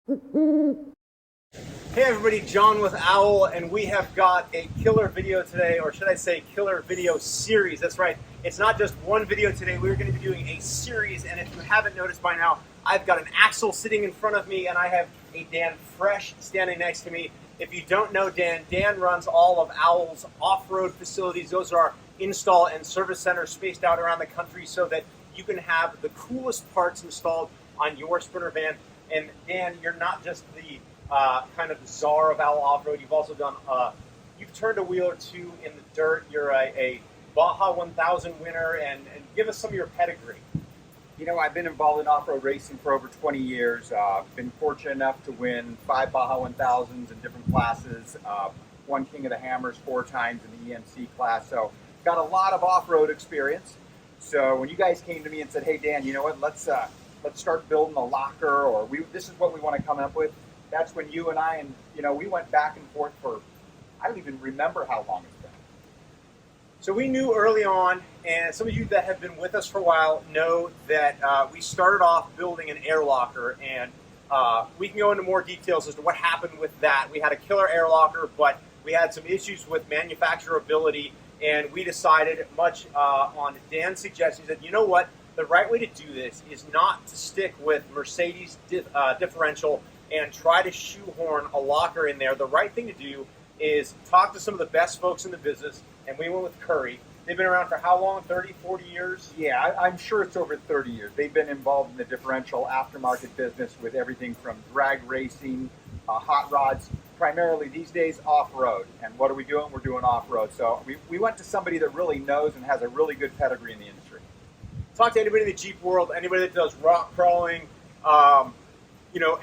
Hey everybody, John with Owl, and we have got a killer video today, or should I say killer video series. That's right, it's not just one video today, we're going to be doing a series, and if you haven't noticed by now, I've got an Axle sitting in front of me, and I have a Dan Fresh standing next to me. If you don't know Dan, Dan runs all of Owl's off-road facilities. Those are our install and service centers spaced out around the country so that you can have the coolest parts installed on your Sprinter van. And Dan, you're not just the kind of czar of Owl Off-Road. You've also done, you've turned a wheel or two in the dirt. You're a Baja 1000 winner, and give us some of your pedigree. You know, I've been involved in off-road racing for over 20 years. Been fortunate enough to win 5 Baja 1000s in different classes. Won King of the Hammers 4 times in the EMC class. So got a lot of off-road experience. So when you guys came to me and said, "Hey Dan, you know what? Let's start building a locker," or this is what we want to come up with. That's when you and I, we went back and forth for, I don't even remember how long it's been. So we knew early on, and some of you that have been with us for a while know that we started off building an air locker, and we can go into more details as to what happened with that. We had a killer air locker, but we had some issues with manufacturability, and we decided, much on Dan's suggestions, that you know what, the right way to do this is not to stick with Mercedes differential and try to shoehorn a locker in there. The right thing to do is talk to some of the best folks in the business, and we went with Curry. They've been around for how long? 30, 40 years? Yeah, I'm sure it's over 30 years. They've been involved in the differential aftermarket business with everything from drag racing, hot rods, primarily these days off-road. And what are we doing? We're doing off-road. So we went to somebody that really knows and has a really good pedigree in the industry. Talk to anybody in the Jeep world, anybody that does rock crawling,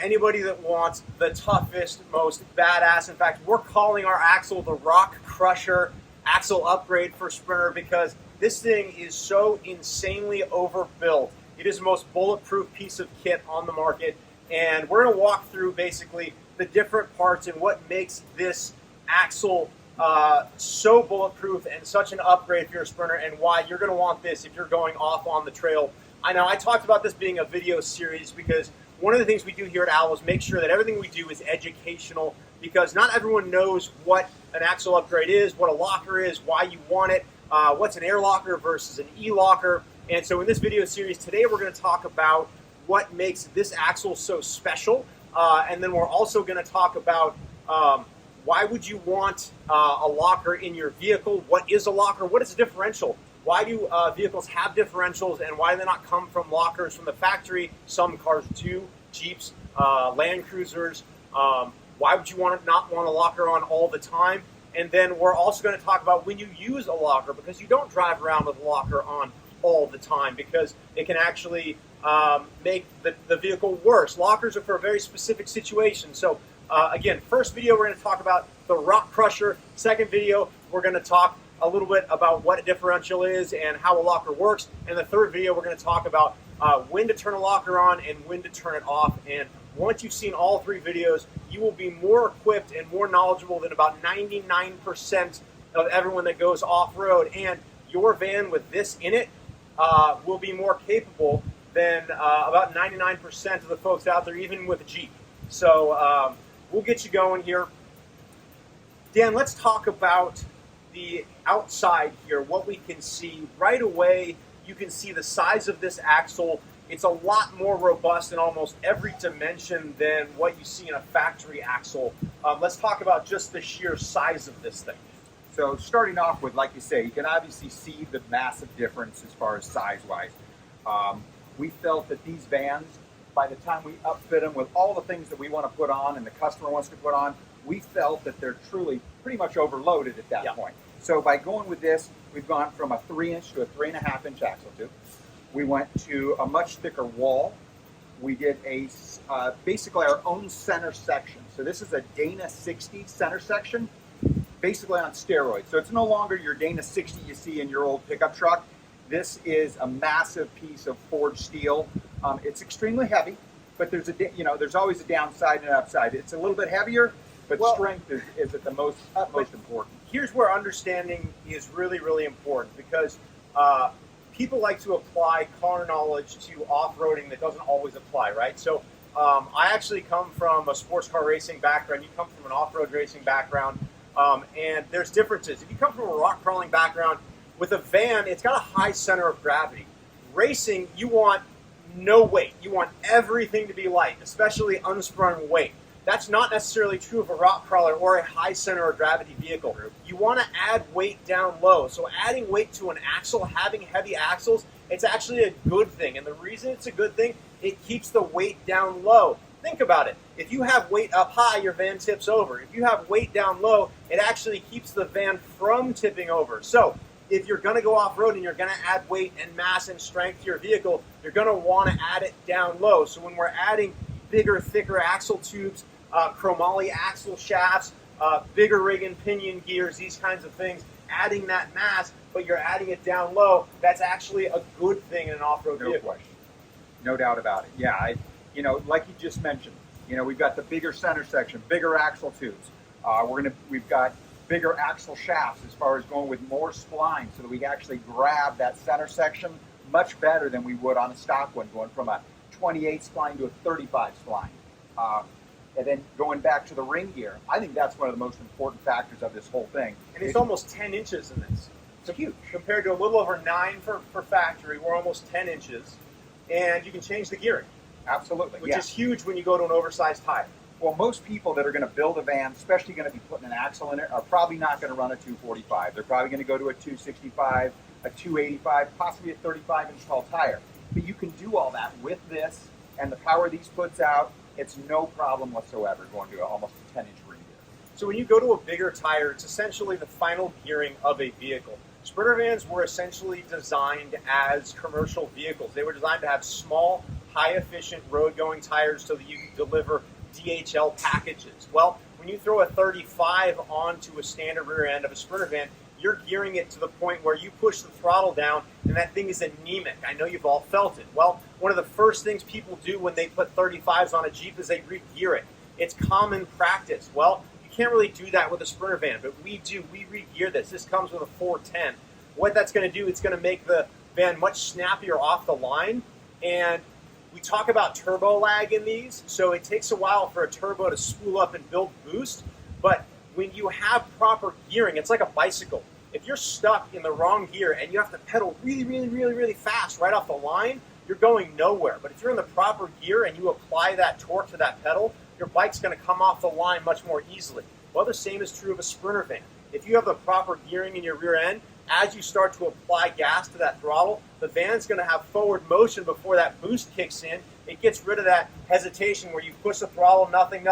anybody that wants the toughest, most badass. In fact, we're calling our axle the Rock Crusher axle upgrade for Sprinter because this thing is so insanely overbuilt. It is the most bulletproof piece of kit on the market, and we're going to walk through basically the different parts and what makes this axle so bulletproof and such an upgrade for your Sprinter, and why you're going to want this if you're going off on the trail. I know I talked about this being a video series because one of the things we do here at Owl is make sure that everything we do is educational, because not everyone knows what an axle upgrade is, what a locker is, why you want it, what's an air locker versus an e-locker. And so in this video series today, we're going to talk about what makes this axle so special, and then we're also going to talk about why would you want a locker in your vehicle? What is a locker? What is a differential? Why do vehicles have differentials, and why do they not come from lockers from the factory? Some cars do, Jeeps, Land Cruisers. Why would you not want a locker on all the time? And then we're also going to talk about when you use a locker, because you don't drive around with a locker on all the time, because it can actually make the vehicle worse. Lockers are for a very specific situation. So again, first video we're going to talk about the Rock Crusher. Second video we're going to talk a little bit about what a differential is and how a locker works. And the third video we're going to talk about when to turn a locker on and when to turn it off. And once you've seen all 3 videos, you will be more equipped and more knowledgeable than about 99% of everyone that goes off-road. And your van with this in it will be more capable than about 99% of the folks out there, even with a Jeep. So we'll get you going here. Dan, let's talk about the outside here, what we can see. Right away, you can see the size of this axle. It's a lot more robust in almost every dimension than what you see in a factory axle. Let's talk about just the sheer size of this thing. So starting off with, like you say, you can obviously see the massive difference as far as size-wise. We felt that these vans, by the time we upfit them with all the things that we want to put on and the customer wants to put on, we felt that they're truly pretty much overloaded at that point. So by going with this, we've gone from a 3-inch to a 3.5-inch axle tube. We went to a much thicker wall. We did basically our own center section. So this is a Dana 60 center section, basically on steroids. So it's no longer your Dana 60 you see in your old pickup truck. This is a massive piece of forged steel. It's extremely heavy, but there's always a downside and an upside. It's a little bit heavier, but strength is at the utmost important. Here's where understanding is really, really important, because people like to apply car knowledge to off-roading that doesn't always apply, right? So I actually come from a sports car racing background. You come from an off-road racing background, and there's differences. If you come from a rock crawling background, with a van, it's got a high center of gravity. Racing, you want no weight. You want everything to be light, especially unsprung weight. That's not necessarily true of a rock crawler or a high center of gravity vehicle. You want to add weight down low. So adding weight to an axle, having heavy axles, it's actually a good thing. And the reason it's a good thing, it keeps the weight down low. Think about it. If you have weight up high, your van tips over. If you have weight down low, it actually keeps the van from tipping over. So if you're going to go off-road and you're going to add weight and mass and strength to your vehicle, you're going to want to add it down low. So when we're adding bigger, thicker axle tubes, chromoly axle shafts, bigger rig and pinion gears, these kinds of things, adding that mass, but you're adding it down low, that's actually a good thing in an off-road vehicle. No question. No doubt about it. Yeah, like you just mentioned, we've got the bigger center section, bigger axle tubes. We've got bigger axle shafts as far as going with more splines so that we can actually grab that center section much better than we would on a stock one, going from a 28 spline to a 35 spline. And then going back to the ring gear, I think that's one of the most important factors of this whole thing. And it's almost 10 inches in this. It's huge. Compared to a little over 9 for factory, we're almost 10 inches. And you can change the gearing. Absolutely. Which is huge when you go to an oversized tire. Well, most people that are going to build a van, especially going to be putting an axle in it, are probably not going to run a 245. They're probably going to go to a 265, a 285, possibly a 35-inch tall tire. But you can do all that with this and the power these puts out. It's no problem whatsoever going to almost a 10-inch ring gear. So when you go to a bigger tire, it's essentially the final gearing of a vehicle. Sprinter vans were essentially designed as commercial vehicles. They were designed to have small, high-efficient road-going tires so that you can deliver DHL packages. Well, when you throw a 35 onto a standard rear end of a Sprinter van, you're gearing it to the point where you push the throttle down and that thing is anemic. I know you've all felt it. Well, one of the first things people do when they put 35s on a Jeep is they re-gear it. It's common practice. Well, you can't really do that with a Sprinter van, but we do. We re-gear this. This comes with a 410. What that's going to do, it's going to make the van much snappier off the line. And we talk about turbo lag in these, so it takes a while for a turbo to spool up and build boost. But when you have proper gearing, it's like a bicycle. If you're stuck in the wrong gear and you have to pedal really, really, really, really fast right off the line, you're going nowhere. But if you're in the proper gear and you apply that torque to that pedal, your bike's going to come off the line much more easily. Well, the same is true of a Sprinter van. If you have the proper gearing in your rear end, as you start to apply gas to that throttle, the van's going to have forward motion before that boost kicks in. It gets rid of that hesitation where you push the throttle, nothing,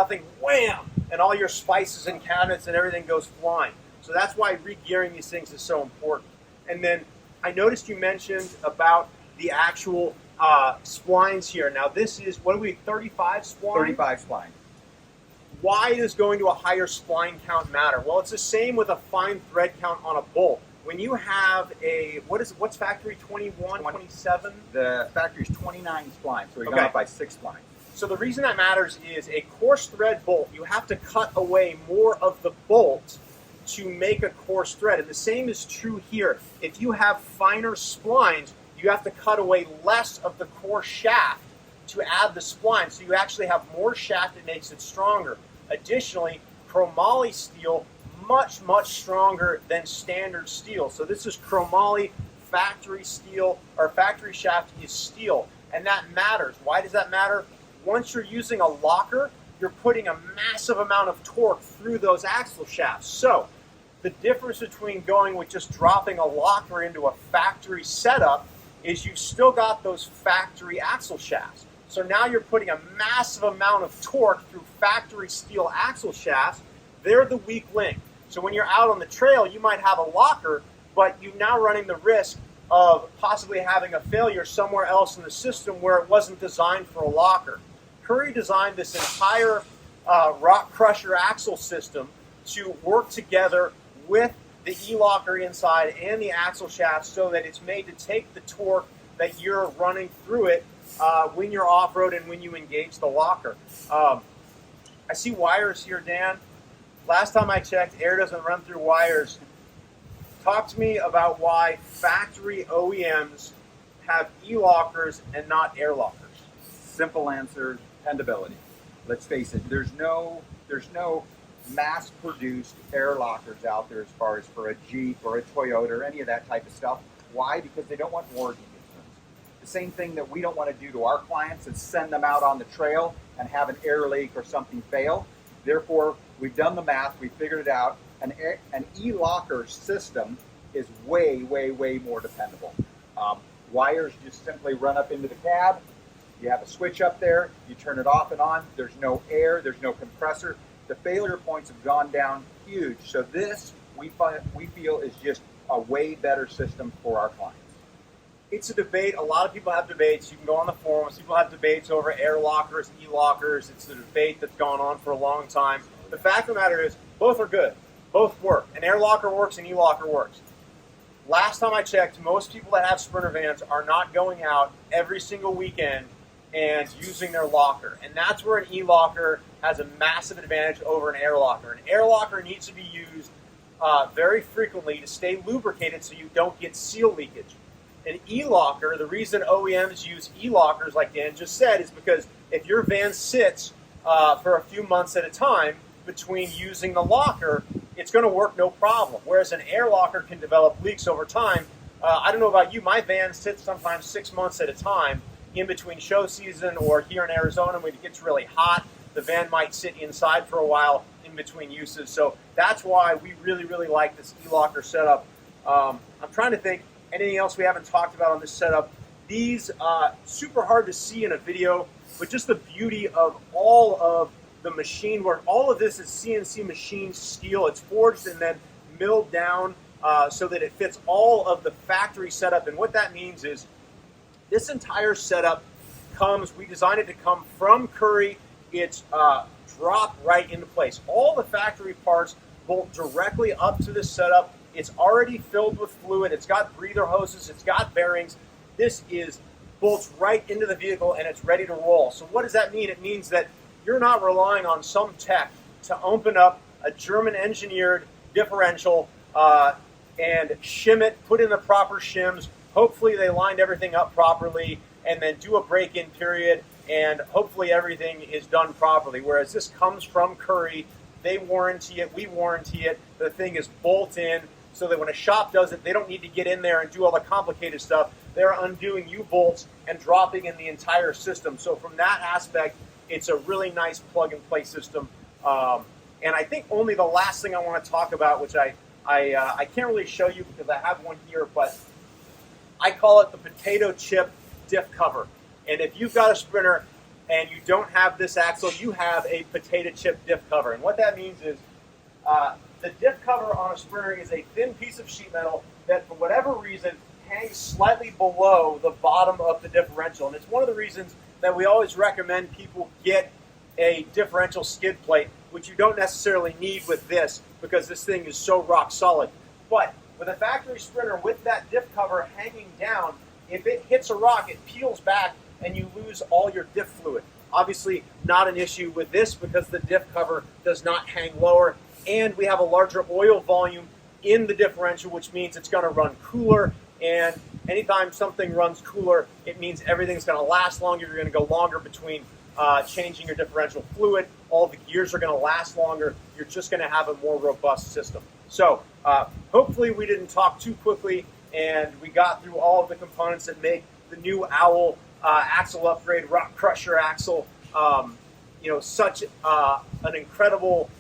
wham, and all your spices and cabinets and everything goes flying. So that's why re-gearing these things is so important. And then I noticed you mentioned about the actual splines here. Now this is, what are we, 35 spline? 35 spline. Why does going to a higher spline count matter? Well, it's the same with a fine thread count on a bolt. When you have a, what's factory, 21, 27? The factory's 29 splines, so you're going up by 6 splines. So the reason that matters is a coarse thread bolt, you have to cut away more of the bolt to make a coarse thread. And the same is true here. If you have finer splines, you have to cut away less of the coarse shaft to add the spline. So you actually have more shaft that makes it stronger. Additionally, chromoly steel, much, much stronger than standard steel. So this is chromoly factory steel, or factory shaft is steel. And that matters. Why does that matter? Once you're using a locker, you're putting a massive amount of torque through those axle shafts. So the difference between going with just dropping a locker into a factory setup is you've still got those factory axle shafts. So now you're putting a massive amount of torque through factory steel axle shafts. They're the weak link. So when you're out on the trail, you might have a locker, but you're now running the risk of possibly having a failure somewhere else in the system where it wasn't designed for a locker. Curry designed this entire rock crusher axle system to work together with the e-locker inside and the axle shaft so that it's made to take the torque that you're running through it when you're off-road and when you engage the locker. I see wires here, Dan. Last time I checked, air doesn't run through wires. Talk to me about why factory OEMs have e-lockers and not air lockers. Simple answer, dependability. Let's face it, there's no mass-produced air lockers out there as far as for a Jeep or a Toyota or any of that type of stuff. Why? Because they don't want warranty concerns. The same thing that we don't want to do to our clients is send them out on the trail and have an air leak or something fail. Therefore, we've done the math, we figured it out. An e-locker system is way, way, way more dependable. Wires just simply run up into the cab. You have a switch up there. You turn it off and on. There's no air. There's no compressor. The failure points have gone down huge. So this, we feel, is just a way better system for our clients. It's a debate. A lot of people have debates. You can go on the forums. People have debates over air lockers, e-lockers. It's a debate that's gone on for a long time. The fact of the matter is, both are good. Both work. An air locker works, an e-locker works. Last time I checked, most people that have Sprinter vans are not going out every single weekend and using their locker. And that's where an e-locker has a massive advantage over an air locker. An air locker needs to be used very frequently to stay lubricated so you don't get seal leakage. An e-locker, the reason OEMs use e-lockers, like Dan just said, is because if your van sits for a few months at a time between using the locker, it's going to work no problem. Whereas an air locker can develop leaks over time. I don't know about you, my van sits sometimes 6 months at a time in between show season, or here in Arizona when it gets really hot, the van might sit inside for a while in between uses. So that's why we really, really like this e-locker setup. I'm trying to think anything else we haven't talked about on this setup. These super hard to see in a video, but just the beauty of all of the machine work. All of this is CNC machined steel. It's forged and then milled down so that it fits all of the factory setup. And what that means is this entire setup we designed it to come from Curry. It's dropped right into place. All the factory parts bolt directly up to this setup. It's already filled with fluid. It's got breather hoses. It's got bearings. This bolts right into the vehicle and it's ready to roll. So what does that mean? It means that you're not relying on some tech to open up a German engineered differential and shim it, put in the proper shims. Hopefully they lined everything up properly and then do a break-in period, and hopefully everything is done properly. Whereas this comes from Curry, they warranty it, we warranty it. The thing is bolt in so that when a shop does it, they don't need to get in there and do all the complicated stuff. They're undoing U-bolts and dropping in the entire system. So from that aspect, it's a really nice plug-and-play system. And I think only the last thing I want to talk about, which I can't really show you because I have one here, but I call it the potato chip diff cover. And if you've got a Sprinter and you don't have this axle, you have a potato chip diff cover. And what that means is the diff cover on a Sprinter is a thin piece of sheet metal that, for whatever reason, hangs slightly below the bottom of the differential. And it's one of the reasons that we always recommend people get a differential skid plate, which you don't necessarily need with this because this thing is so rock solid. But with a factory Sprinter with that diff cover hanging down, if it hits a rock, it peels back and you lose all your diff fluid. Obviously not an issue with this because the diff cover does not hang lower, and we have a larger oil volume in the differential, which means it's going to run cooler. And anytime something runs cooler, it means everything's going to last longer. You're going to go longer between changing your differential fluid. All the gears are going to last longer. You're just going to have a more robust system. So hopefully we didn't talk too quickly and we got through all of the components that make the new Owl axle upgrade, rock crusher axle, such an incredible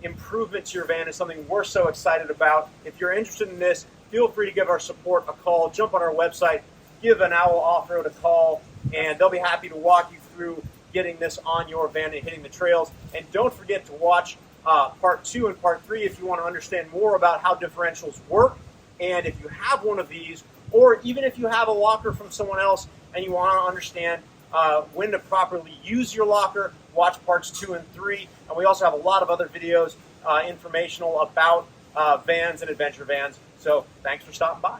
improvement to your van, is something we're so excited about. If you're interested in this, feel free to give our support a call. Jump on our website, give an Owl Off-Road a call, and they'll be happy to walk you through getting this on your van and hitting the trails. And don't forget to watch part 2 and part 3 if you want to understand more about how differentials work. And if you have one of these, or even if you have a locker from someone else and you want to understand when to properly use your locker, watch parts 2 and 3. And we also have a lot of other videos informational about vans and adventure vans. So thanks for stopping by.